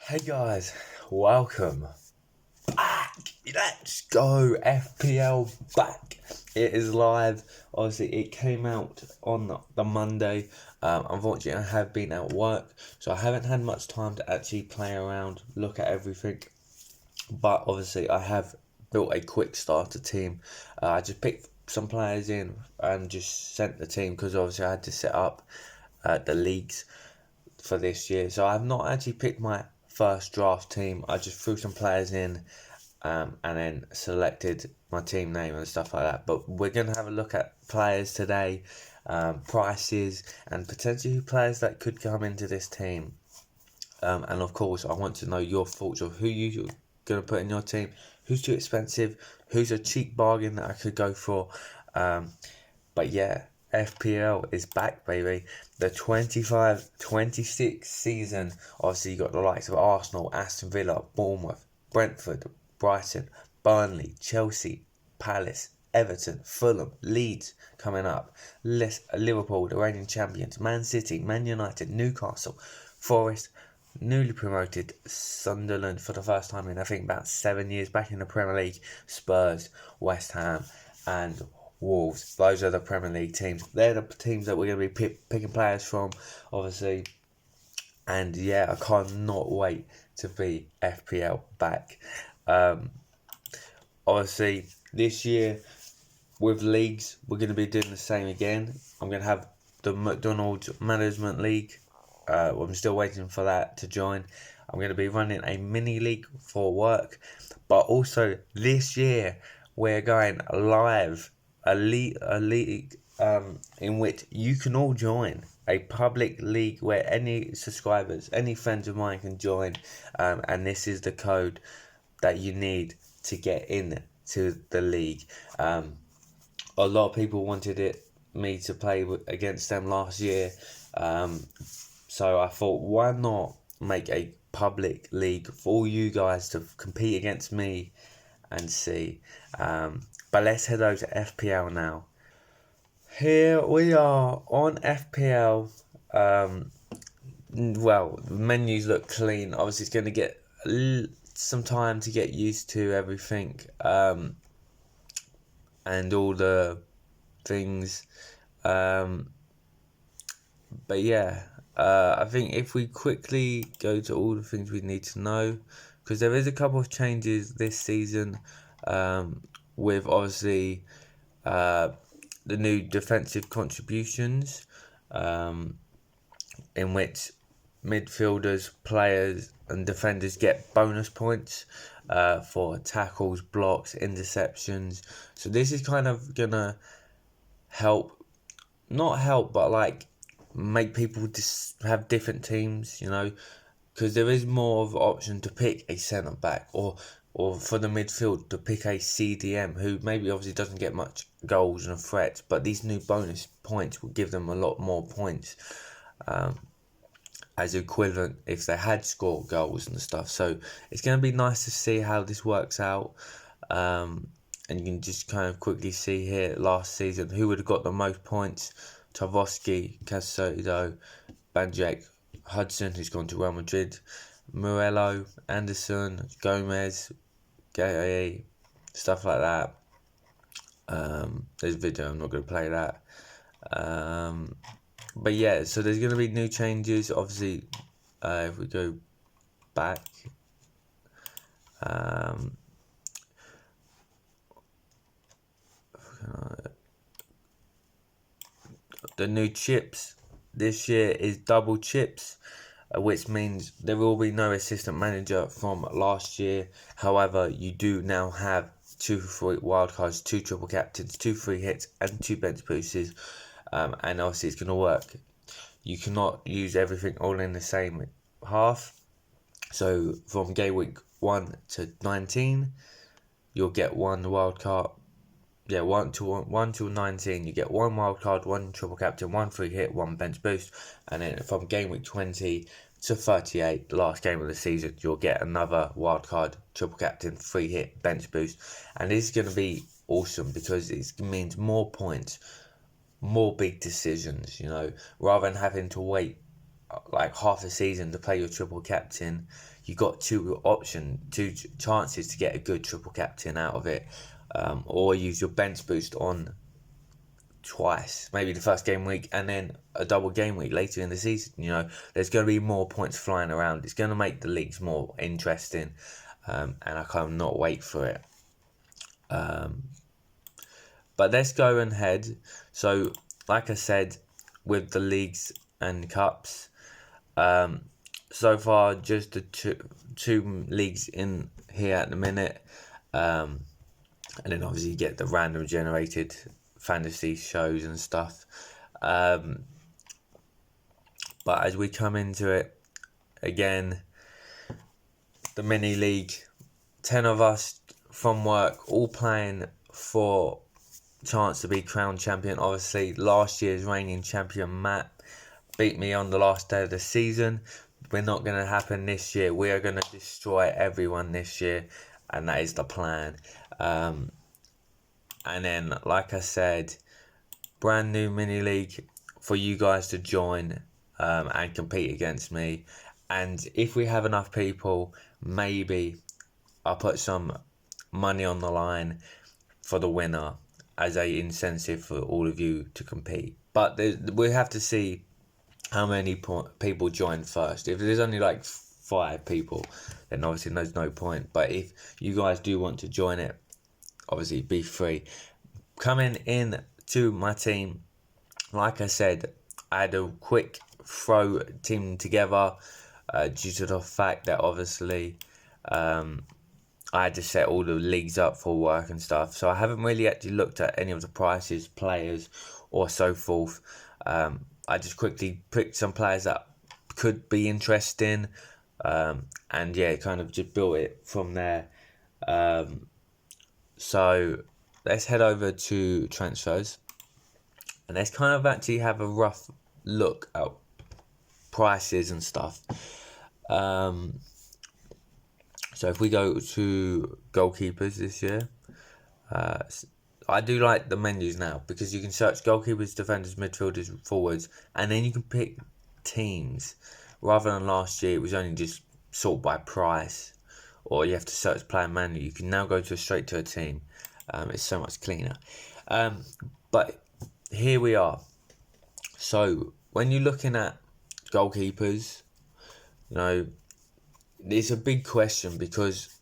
Hey guys, welcome back. Let's go. FPL back. It is live. Obviously, it came out on the Monday. Unfortunately, I have been at work, so I haven't had much time to actually play around, look at everything. But obviously, I have built a quick starter team. I just picked some players in and just sent the team because obviously I had to set up the leagues for this year. So I've not actually picked my first draft team. I just threw some players in and then selected my team name and stuff like that. But we're going to have a look at players today, prices, and potentially players that could come into this team. And of course, I want to know your thoughts of who you're going to put in your team, who's too expensive, who's a cheap bargain that I could go for. But yeah, FPL is back, baby. The 25-26 season. Obviously, you got the likes of Arsenal, Aston Villa, Bournemouth, Brentford, Brighton, Burnley, Chelsea, Palace, Everton, Fulham, Leeds coming up. Liverpool, the reigning champions, Man City, Man United, Newcastle, Forest, newly promoted Sunderland for the first time in I think about 7 years back in the Premier League, Spurs, West Ham, and Wolves. Those are the Premier League teams. They're the teams that we're going to be picking players from, obviously. And yeah, I cannot wait to be FPL back. Obviously, this year with leagues, we're going to be doing the same again. I'm going to have the McDonald's Management League. I'm still waiting for that to join. I'm going to be running a mini league for work. But also, this year, we're going live a league in which you can all join, a public league where any subscribers, any friends of mine can join, and this is the code that you need to get in to the league. A lot of people wanted me to play against them last year, so I thought, why not make a public league for all you guys to compete against me and see. But let's head over to FPL now. Here we are on FPL. Well, the menus look clean. Obviously, it's going to get some time to get used to everything and all the things. But yeah, I think if we quickly go to all the things we need to know, because there is a couple of changes this season, with obviously the new defensive contributions, in which midfielders, players, and defenders get bonus points for tackles, blocks, interceptions. So this is kind of gonna help, not help, but like make people just have different teams, because there is more of an option to pick a centre back or for the midfield to pick a CDM who maybe obviously doesn't get much goals and threats, but these new bonus points will give them a lot more points as equivalent if they had scored goals and stuff. So it's going to be nice to see how this works out. And you can just kind of quickly see here last season who would have got the most points. Tarkowski, Caicedo, Banjak, Hudson, who's gone to Real Madrid, Morello, Anderson, Gomez, Gay, stuff like that. There's a video, I'm not going to play that. But yeah, so there's going to be new changes. Obviously, if we go back, the new chips this year is double chips, which means there will be no assistant manager from last year. However, you do now have 2 free wildcards, 2 triple captains, 2 free hits, and 2 bench boosters. And obviously, it's going to work. You cannot use everything all in the same half. So from game week 1 to 19, you'll get 1 wildcard. Yeah, 1 till 19, you get 1 wild card, 1 triple captain, 1 free hit, 1 bench boost, and then from game week 20 to 38, the last game of the season, you'll get another wild card, triple captain, free hit, bench boost, and this is going to be awesome because it means more points, more big decisions. Rather than having to wait like half a season to play your triple captain, you got two chances to get a good triple captain out of it, or use your bench boost on twice, maybe the first game week and then a double game week later in the season. There's going to be more points flying around. It's going to make the leagues more interesting, and I cannot wait for it. But let's go ahead. So, like I said, with the leagues and cups, so far just the two leagues in here at the minute, and then obviously you get the random generated fantasy shows and stuff. But as we come into it again, the mini league, 10 of us from work all playing for chance to be crowned champion. Obviously last year's reigning champion Matt beat me on the last day of the season. We're not going to happen this year. We are going to destroy everyone this year, and that is the plan. And then, like I said, brand new mini league for you guys to join and compete against me. And if we have enough people, maybe I'll put some money on the line for the winner as a incentive for all of you to compete. But we have to see how many people join first. If there's only like 5 people, then obviously there's no point. But if you guys do want to join it, obviously be free. Coming in to my team, like I said, I had a quick throw team together due to the fact that obviously I had to set all the leagues up for work and stuff. So I haven't really actually looked at any of the prices, players, or so forth. I just quickly picked some players that could be interesting, and yeah, kind of just built it from there. So let's head over to transfers, and let's kind of actually have a rough look at prices and stuff. So if we go to goalkeepers this year, I do like the menus now because you can search goalkeepers, defenders, midfielders, forwards, and then you can pick teams. Rather than last year, it was only just sort by price, or you have to search player manually. You can now go straight to a team. It's so much cleaner. But here we are. So when you're looking at goalkeepers, it's a big question because,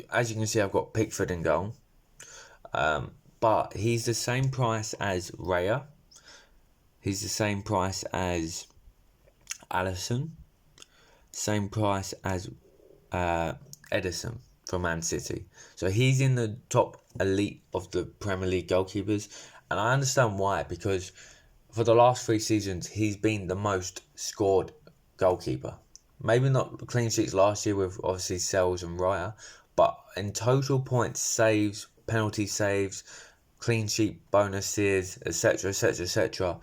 as you can see, I've got Pickford in goal. But he's the same price as Raya. He's the same price as Alisson. Same price as Ederson from Man City. So he's in the top elite of the Premier League goalkeepers. And I understand why, because for the last 3 seasons, he's been the most scored goalkeeper. Maybe not clean sheets last year with obviously Sells and Raya, but in total points, saves, penalty saves, clean sheet bonuses, etc., etc., etc.,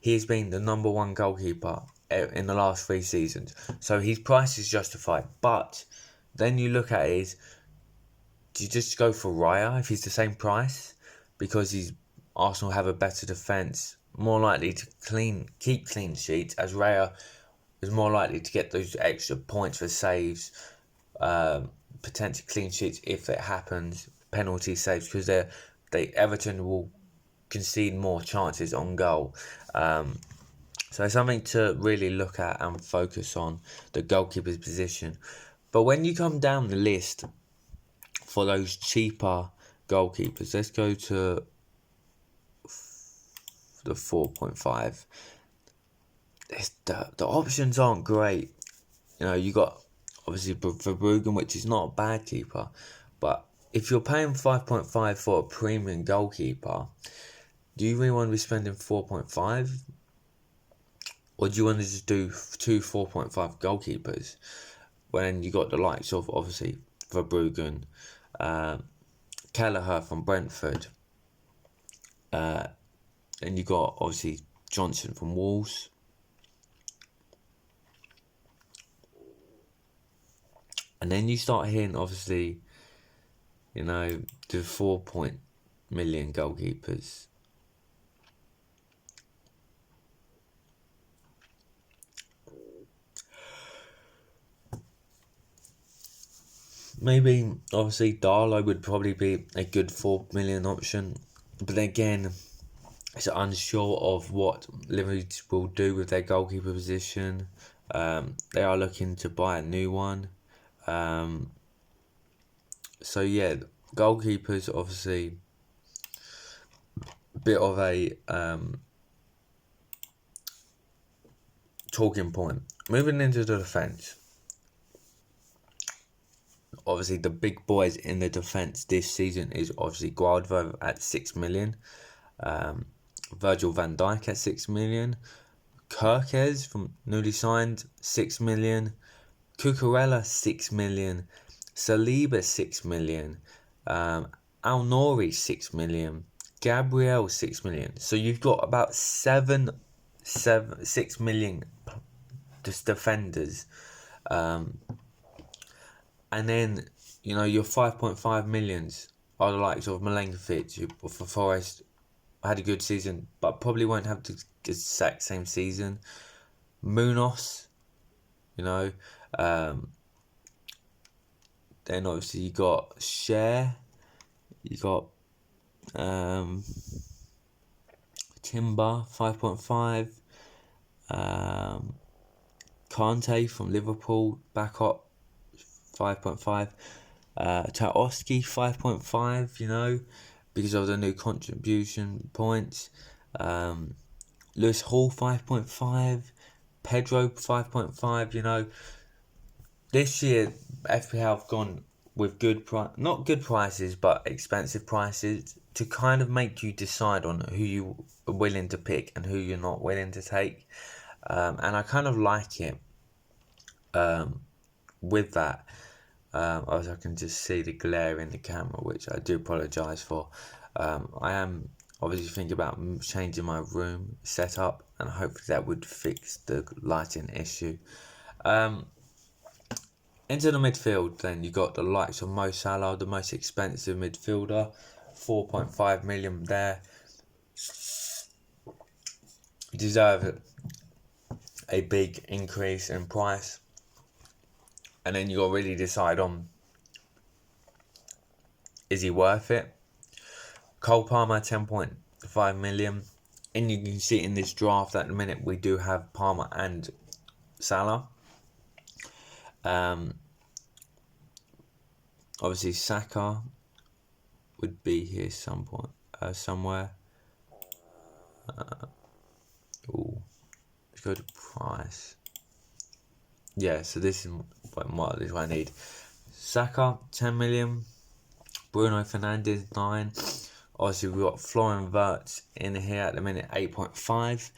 he's been the number 1 goalkeeper in the last 3 seasons. So his price is justified. But then you look at it, do you just go for Raya if he's the same price? Because Arsenal have a better defence, more likely to keep clean sheets, as Raya is more likely to get those extra points for saves, potential clean sheets if it happens, penalty saves, because Everton will concede more chances on goal. So it's something to really look at and focus on, the goalkeeper's position. But when you come down the list for those cheaper goalkeepers, let's go to the 4.5. The options aren't great. You got obviously Verbruggen, which is not a bad keeper, but if you're paying 5.5 for a premium goalkeeper, do you really want to be spending 4.5? Or do you want to just do 2 4.5 goalkeepers when you got the likes of obviously Verbruggen, Kelleher from Brentford, and you got obviously Johnson from Wolves. And then you start hearing obviously, the 4 million goalkeepers. Maybe, obviously, Darlow would probably be a good 4 million option. But then again, it's unsure of what Liverpool will do with their goalkeeper position. They are looking to buy a new one. So yeah, goalkeepers obviously a bit of a talking point. Moving into the defence. Obviously, the big boys in the defence this season is obviously Guardiola at 6 million. Virgil van Dijk at 6 million. Kirkes from newly signed 6 million. Cucurella 6 million. Saliba 6 million. Al Nouri 6 million. Gabriel 6 million. So you've got about 6 million just defenders. And then, your 5.5 millions are the likes of Milenkovic, who for Forest had a good season, but probably won't have the exact same season. Munoz, then obviously you got Cher, you got Timber 5.5, Kante from Liverpool back up 5.5, Tarkowski 5.5, because of the new contribution points. Lewis Hall 5.5, Pedro 5.5. This year FPL have gone with not good prices, but expensive prices to kind of make you decide on who you are willing to pick and who you're not willing to take. And I kind of like it with that. As I can just see the glare in the camera, which I do apologise for. I am obviously thinking about changing my room setup, and hopefully that would fix the lighting issue. Into the midfield, then you got the likes of Mo Salah, the most expensive midfielder, 4.5 million there. You deserve a big increase in price. And then you got to really decide on, is he worth it? Cole Palmer, 10.5 million. And you can see in this draft at the minute, we do have Palmer and Salah. Obviously, Saka would be here somewhere. Let's go to price. Yeah, so this is what I need. Saka, 10 million. Bruno Fernandes, 9. Obviously, we've got Florian Wirtz in here at the minute, 8.5.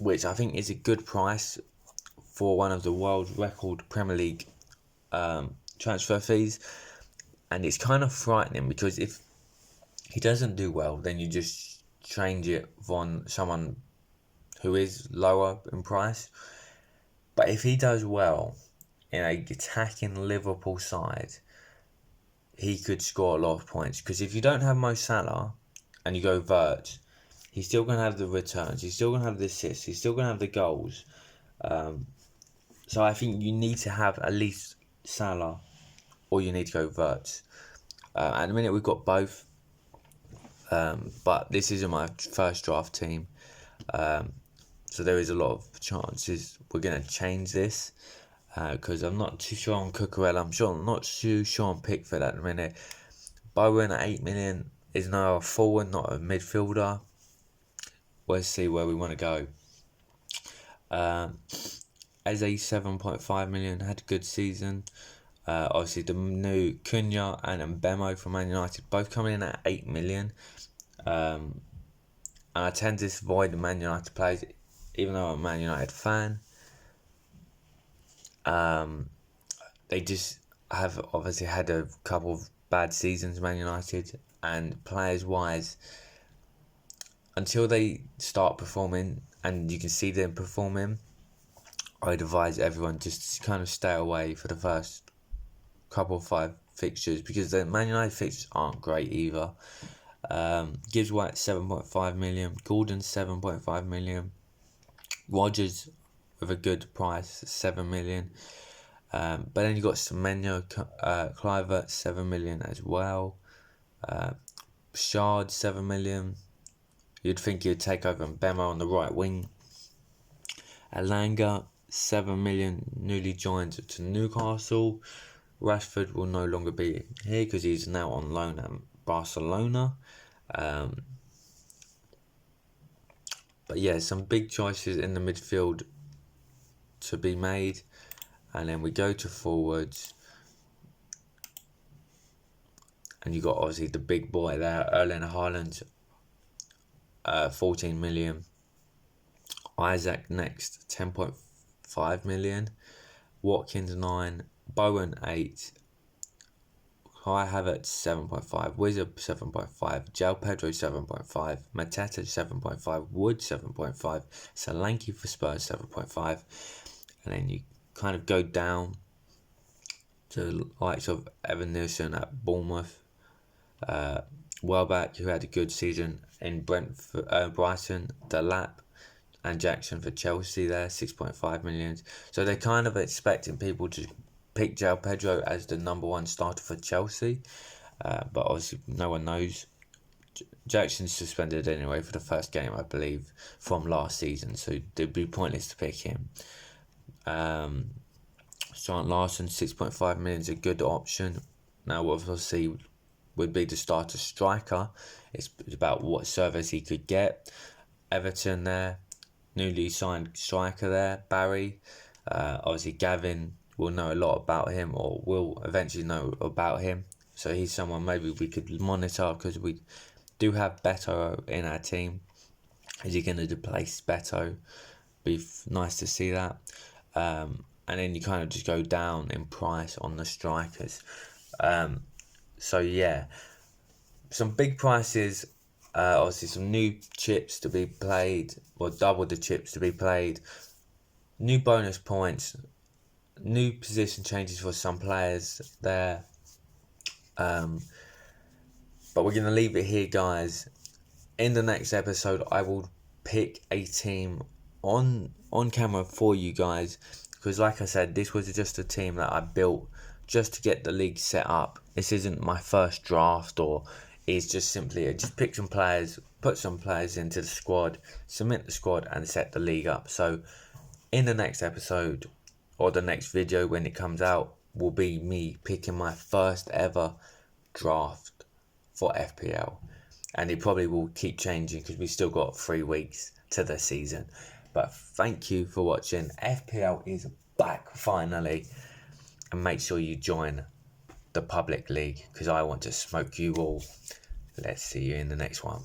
Which I think is a good price for one of the world record Premier League transfer fees. And it's kind of frightening because if he doesn't do well, then you just change it on someone who is lower in price. But if he does well in a attacking Liverpool side, he could score a lot of points. Because if you don't have Mo Salah and you go Wirtz, he's still going to have the returns, he's still going to have the assists, he's still going to have the goals. So I think you need to have at least Salah, or you need to go Wirtz. At the minute we've got both, but this isn't my first draft team. So there is a lot of chances we're going to change this, because I'm not too sure on Cucurella. I'm not too sure on Pickford at the minute. Bowen at 8 million is now a forward, not a midfielder. We'll see where we want to go. Eze 7.5 million, had a good season. Obviously the new Cunha and Mbemo from Man United both coming in at 8 million. And I tend to avoid the Man United players, even though I'm a Man United fan. They just have obviously had a couple of bad seasons, Man United, and players wise, until they start performing and you can see them performing, I'd advise everyone just to kind of stay away for the first couple of 5 fixtures, because the Man United fixtures aren't great either. Gibbs White 7.5 million, Gordon 7.5 million, Rodgers with a good price 7 million. But then you got Semenyo, Kluivert, 7 million as well. Shard, 7 million. You'd think he'd take over Mbemo on the right wing. Elanga, 7 million, newly joined to Newcastle. Rashford will no longer be here because he's now on loan at Barcelona. But yeah, some big choices in the midfield to be made. And then we go to forwards. And you got obviously the big boy there, Erling Haaland, 14 million. Isaac next, 10.5 million. Watkins 9, Bowen 8, Kai Havertz 7.5, Wizard 7.5, João Pedro 7.5, Mateta 7.5, Wood 7.5, Solanke for Spurs 7.5, and then you kind of go down to the likes of Evan Nilsson at Bournemouth, Welbeck, who had a good season in Brighton, Delap and Jackson for Chelsea there, 6.5 million. So they're kind of expecting people to pick João Pedro as the number one starter for Chelsea, but obviously no one knows. Jackson's suspended anyway for the first game, I believe, from last season, so it'd be pointless to pick him. Strand Larson, 6.5 million is a good option. Now, obviously, would be the starter striker. It's about what service he could get. Everton there, newly signed striker there, Barry. Obviously, Gavin will know a lot about him, or will eventually know about him. So he's someone maybe we could monitor, because we do have Beto in our team. Is he going to replace Beto? Be nice to see that. And then you kind of just go down in price on the strikers. So yeah, some big prices. Obviously some new chips to be played, or double the chips to be played. New bonus points. New position changes for some players there. But we're going to leave it here, guys. In the next episode, I will pick a team on camera for you guys, because like I said, this was just a team that I built just to get the league set up. This isn't my first draft, or it's just simply I just pick some players, put some players into the squad, submit the squad, and set the league up. So in the next episode, or the next video when it comes out, will be me picking my first ever draft for FPL. And it probably will keep changing because we still got 3 weeks to the season. But thank you for watching. FPL is back finally. And make sure you join the public league, because I want to smoke you all. Let's see you in the next one.